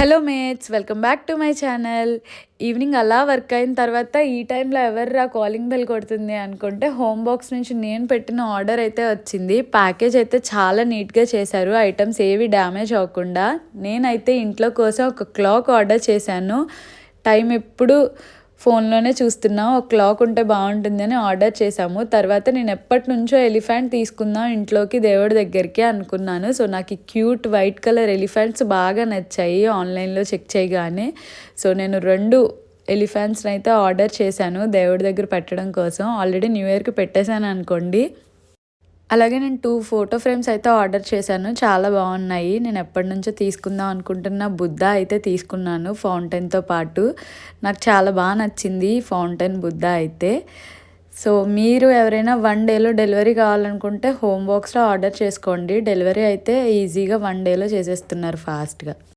Hello mates, welcome back to my channel. Evening అలా work అయిన తర్వాత ఈ టైంలో ఎవర్రా కాలింగ్ బెల్ కొడుతుంది అనుకుంటే హోమ్ బాక్స్ నుంచి నేను పెట్టిన ఆర్డర్ అయితే వచ్చింది. ప్యాకేజ్ అయితే చాలా నీట్గా చేశారు, ఐటమ్స్ ఏవి డ్యామేజ్ అవ్వకుండా. నేనైతే ఇంట్లో కోసం ఒక క్లాక్ ఆర్డర్ చేశాను. టైం ఎప్పుడు ఫోన్లోనే చూస్తున్నాం, ఒక క్లాక్ ఉంటే బాగుంటుందని ఆర్డర్ చేశాము. తర్వాత నేను ఎప్పటి నుంచో ఎలిఫెంట్ తీసుకుందాం ఇంట్లోకి దేవుడి దగ్గరికి అనుకున్నాను. సో నాకు ఈ క్యూట్ వైట్ కలర్ ఎలిఫెంట్స్ బాగా నచ్చాయి ఆన్లైన్లో చెక్ చేయగానే. సో నేను 2 ఎలిఫెంట్స్ని అయితే ఆర్డర్ చేశాను దేవుడి దగ్గర పెట్టడం కోసం. ఆల్రెడీ న్యూ ఇయర్కి పెట్టేశాను అనుకోండి. అలాగే నేను 2 ఫోటో ఫ్రేమ్స్ అయితే ఆర్డర్ చేశాను, చాలా బాగున్నాయి. నేను ఎప్పటి నుంచో తీసుకుందాం అనుకుంటున్న బుద్ధ అయితే తీసుకున్నాను ఫౌంటైన్తో పాటు. నాకు చాలా బాగా నచ్చింది ఈ ఫౌంటైన్ బుద్ధ అయితే. సో మీరు ఎవరైనా 1 డేలో డెలివరీ కావాలనుకుంటే హోమ్ బాక్స్లో ఆర్డర్ చేసుకోండి. డెలివరీ అయితే ఈజీగా 1 డేలో చేసేస్తున్నారు ఫాస్ట్గా.